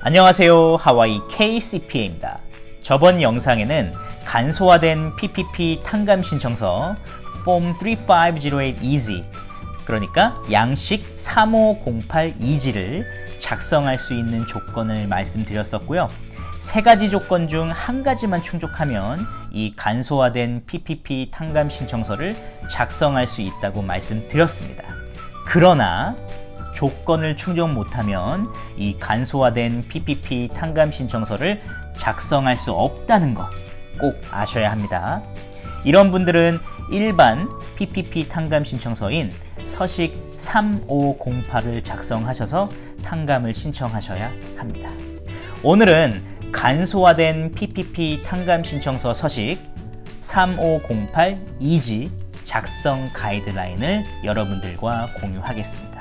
안녕하세요. 하와이 KCPA입니다. 저번 영상에는 간소화된 PPP 탕감 신청서 Form 3508 Easy, 그러니까 양식 3508 Easy를 작성할 수 있는 조건을 말씀드렸었고요. 세 가지 조건 중 한 가지만 충족하면 이 간소화된 PPP 탕감 신청서를 작성할 수 있다고 말씀드렸습니다. 그러나 조건을 충족 못하면 이 간소화된 PPP 탕감 신청서를 작성할 수 없다는 거 꼭 아셔야 합니다. 이런 분들은 일반 PPP 탕감 신청서인 서식 3508을 작성하셔서 탕감을 신청하셔야 합니다. 오늘은 간소화된 PPP 탕감 신청서 서식 3508 Easy 작성 가이드라인을 여러분들과 공유하겠습니다.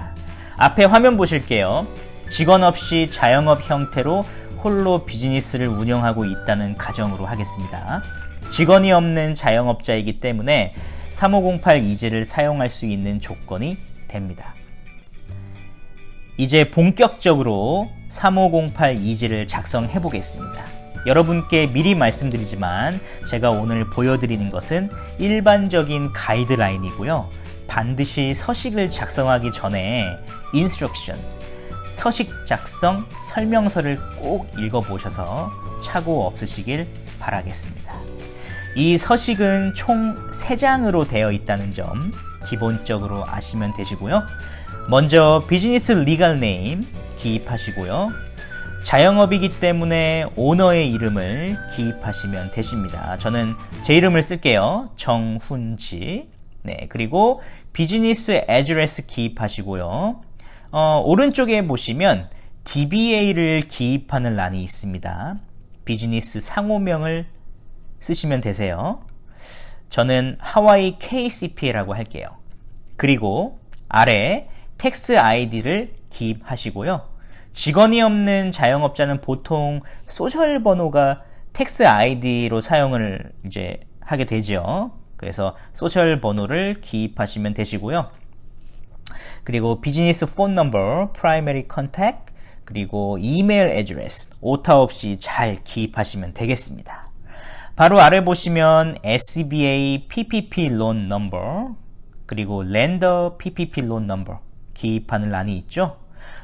앞에 화면 보실게요. 직원 없이 자영업 형태로 홀로 비즈니스를 운영하고 있다는 가정으로 하겠습니다. 직원이 없는 자영업자이기 때문에 3508 Easy를 사용할 수 있는 조건이 됩니다. 이제 본격적으로 3508 Easy를 작성해 보겠습니다. 여러분께 미리 말씀드리지만 제가 오늘 보여드리는 것은 일반적인 가이드라인이고요. 반드시 서식을 작성하기 전에 인스트럭션, 서식 작성 설명서를 꼭 읽어보셔서 착오 없으시길 바라겠습니다. 이 서식은 총 3장으로 되어 있다는 점 기본적으로 아시면 되시고요. 먼저 비즈니스 리걸 네임 기입하시고요. 자영업이기 때문에 오너의 이름을 기입하시면 되십니다. 저는 제 이름을 쓸게요. 정훈지. 네, 그리고 비즈니스 애드레스 기입하시고요. 오른쪽에 보시면 DBA를 기입하는 란이 있습니다. 비즈니스 상호명을 쓰시면 되세요. 저는 하와이 KCPA라고 할게요. 그리고 아래 텍스 아이디를 기입하시고요. 직원이 없는 자영업자는 보통 소셜 번호가 텍스 아이디로 사용을 이제 하게 되죠. 그래서 소셜 번호를 기입하시면 되시고요. 그리고 비즈니스 폰 넘버, 프라이머리 컨택, 그리고 이메일 애드레스 오타 없이 잘 기입하시면 되겠습니다. 바로 아래 보시면 SBA PPP 론 넘버, 그리고 렌더 PPP 론 넘버 기입하는 란이 있죠.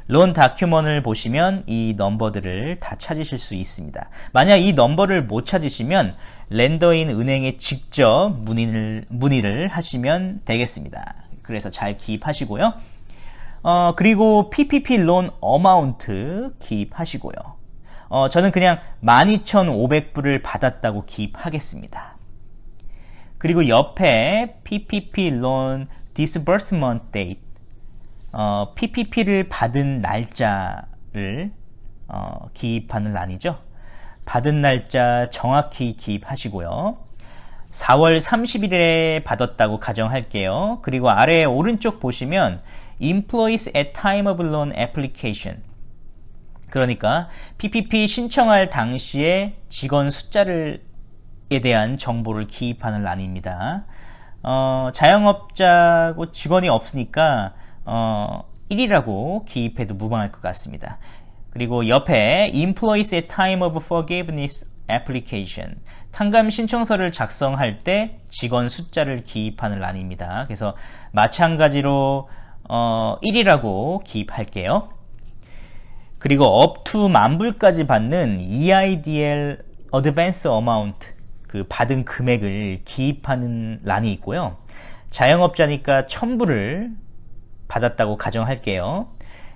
론 다큐먼을 보시면 이 넘버들을 다 찾으실 수 있습니다. 만약 이 넘버를 못 찾으시면 렌더인 은행에 직접 문의를 하시면 되겠습니다. 그래서 잘 기입하시고요. 그리고 PPP 론 어마운트 기입하시고요. 저는 그냥 12,500불을 받았다고 기입하겠습니다. 그리고 옆에 PPP 론 disbursement date, PPP를 받은 날짜를 기입하는 란이죠. 받은 날짜 정확히 기입하시고요. 4월 30일에 받았다고 가정할게요. 그리고 아래 오른쪽 보시면 Employees at time of loan application, 그러니까 PPP 신청할 당시에 직원 숫자에 대한 정보를 기입하는 란입니다. 자영업자고 직원이 없으니까 1이라고 기입해도 무방할 것 같습니다. 그리고 옆에 Employees at time of forgiveness application, 탕감 신청서를 작성할 때 직원 숫자를 기입하는 란입니다. 그래서 마찬가지로 1이라고 기입할게요. 그리고 up to 10,000불까지 받는 EIDL advance amount, 그 받은 금액을 기입하는 란이 있고요. 자영업자니까 1,000불을 받았다고 가정할게요.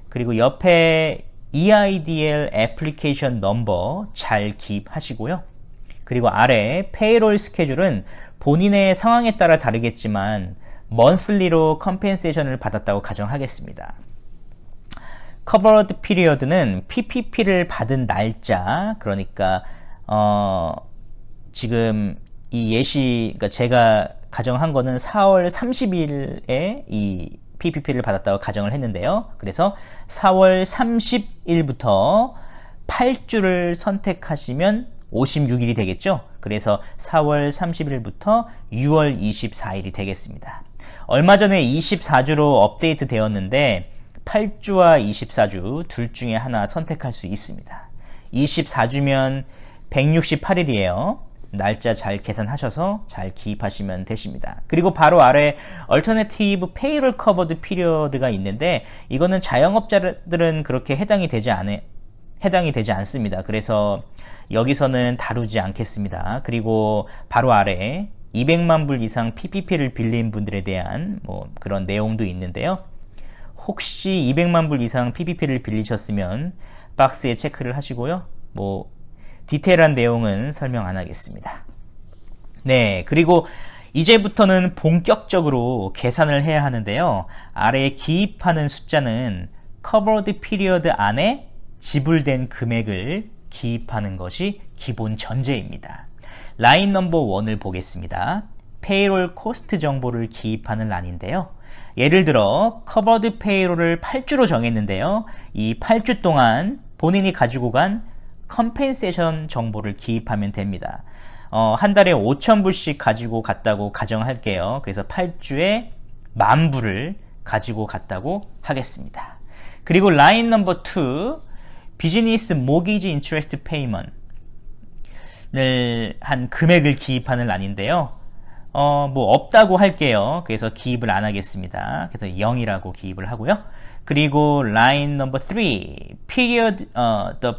그리고 옆에 EIDL 애플리케이션 넘버 잘 기입하시고요. 그리고 아래 페이롤 스케줄은 본인의 상황에 따라 다르겠지만 monthly로 컴펜세이션을 받았다고 가정하겠습니다. covered period는 PPP를 받은 날짜, 그러니까 지금 이 예시, 그러니까 제가 가정한 거는 4월 30일에 이 PPP를 받았다고 가정을 했는데요. 그래서 4월 30일부터 8주를 선택하시면 56일이 되겠죠. 그래서 4월 30일부터 6월 24일이 되겠습니다. 얼마 전에 24주로 업데이트 되었는데 8주와 24주 둘 중에 하나 선택할 수 있습니다. 24주면 168일이에요. 날짜 잘 계산하셔서 잘 기입하시면 되십니다. 그리고 바로 아래 Alternative Payroll Covered Period가 있는데 이거는 자영업자들은 그렇게 해당이 되지 않습니다. 그래서 여기서는 다루지 않겠습니다. 그리고 바로 아래 200만 불 이상 PPP를 빌린 분들에 대한 그런 내용도 있는데요. 혹시 200만 불 이상 PPP를 빌리셨으면 박스에 체크를 하시고요. 디테일한 내용은 설명 안 하겠습니다. 네, 그리고 이제부터는 본격적으로 계산을 해야 하는데요. 아래에 기입하는 숫자는 covered period 안에 지불된 금액을 기입하는 것이 기본 전제입니다. 라인 넘버 1을 보겠습니다. 페이롤 코스트 정보를 기입하는 란인데요. 예를 들어 covered payroll을 8주로 정했는데요. 이 8주 동안 본인이 가지고 간 컴펜세이션 정보를 기입하면 됩니다. 한 달에 5,000불씩 가지고 갔다고 가정할게요. 그래서 8주에 10,000불을 가지고 갔다고 하겠습니다. 그리고 라인 넘버 2, 비즈니스 모기지 인트레스트 페이먼트를 한 금액을 기입하는 란인데요. 없다고 할게요. 그래서 기입을 안 하겠습니다. 그래서 0이라고 기입을 하고요. 그리고 라인 넘버 3, period, the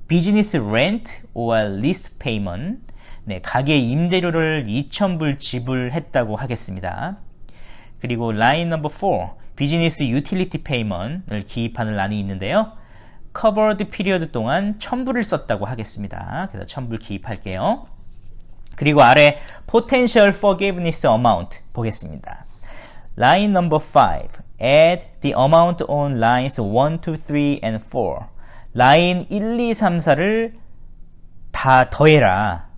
business rent or lease payment. 네, 가게 임대료를 2,000불 지불했다고 하겠습니다. 그리고 라인 넘버 4, business utility payment을 기입하는 란이 있는데요. covered period 동안 1,000불을 썼다고 하겠습니다. 그래서 1,000불 기입할게요. 그리고 아래 potential forgiveness amount 보겠습니다. 라인 넘버 5, add the amount on lines 1, 2, 3, and 4. 라인 1, 2, 3, 4를 다 더해라.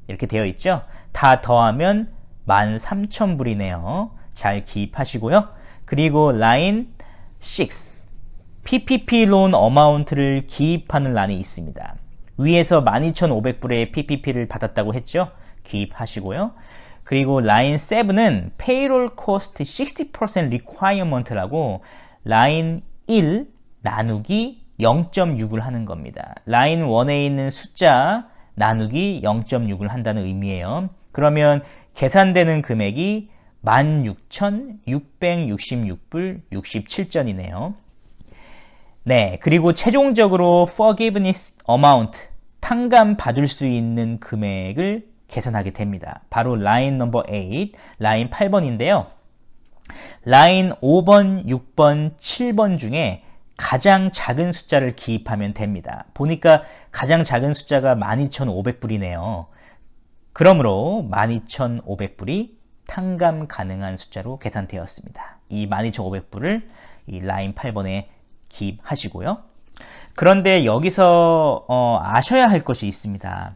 이렇게 되어 있죠? 다 더하면 13,000불이네요. 잘 기입하시고요. 그리고 라인 6, PPP 론 어마운트를 기입하는 란이 있습니다. 위에서 12,500불의 PPP를 받았다고 했죠? 기입하시고요. 그리고 라인 7은 payroll cost 60% requirement라고 라인 1 나누기 0.6을 하는 겁니다. 라인 1에 있는 숫자 나누기 0.6을 한다는 의미예요. 그러면 계산되는 금액이 16,666불 67전이네요. 네, 그리고 최종적으로 forgiveness amount, 탕감 받을 수 있는 금액을 계산하게 됩니다. 바로 라인 넘버 8, 라인 8번인데요. 라인 5번, 6번, 7번 중에 가장 작은 숫자를 기입하면 됩니다. 보니까 가장 작은 숫자가 12,500불이네요. 그러므로 12,500불이 탕감 가능한 숫자로 계산되었습니다. 이 12,500불을 이 라인 8번에 기입하시고요. 그런데 여기서 아셔야 할 것이 있습니다.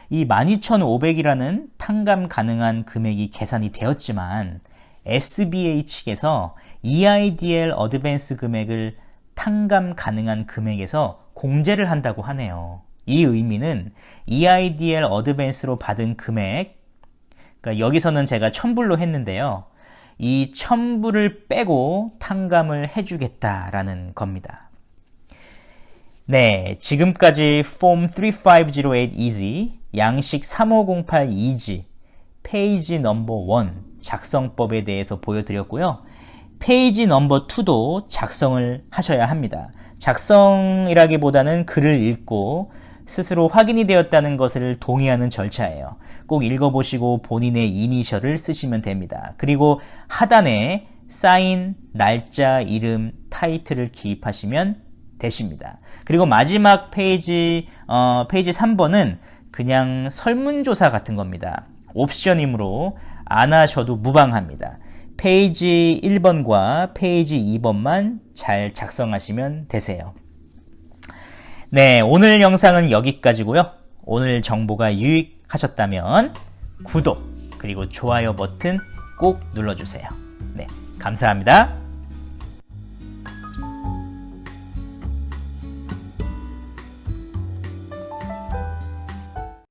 이 12,500이라는 탕감 가능한 금액이 계산이 되었지만 SBA 측에서 EIDL 어드밴스 금액을 탕감 가능한 금액에서 공제를 한다고 하네요. 이 의미는 EIDL 어드밴스로 받은 금액, 그러니까 여기서는 제가 1,000불로 했는데요. 이 1,000불을 빼고 탕감을 해주겠다라는 겁니다. 네, 지금까지 Form 3508 Easy, 양식 3508 Easy, 페이지 넘버 1 작성법에 대해서 보여드렸고요. 페이지 넘버 2도 작성을 하셔야 합니다. 작성이라기보다는 글을 읽고 스스로 확인이 되었다는 것을 동의하는 절차예요. 꼭 읽어보시고 본인의 이니셜을 쓰시면 됩니다. 그리고 하단에 사인, 날짜, 이름, 타이틀을 기입하시면 되십니다. 그리고 마지막 페이지 3번은 그냥 설문조사 같은 겁니다. 옵션이므로 안 하셔도 무방합니다. 페이지 1번과 페이지 2번만 잘 작성하시면 되세요. 네, 오늘 영상은 여기까지고요. 오늘 정보가 유익하셨다면 구독 그리고 좋아요 버튼 꼭 눌러주세요. 네, 감사합니다.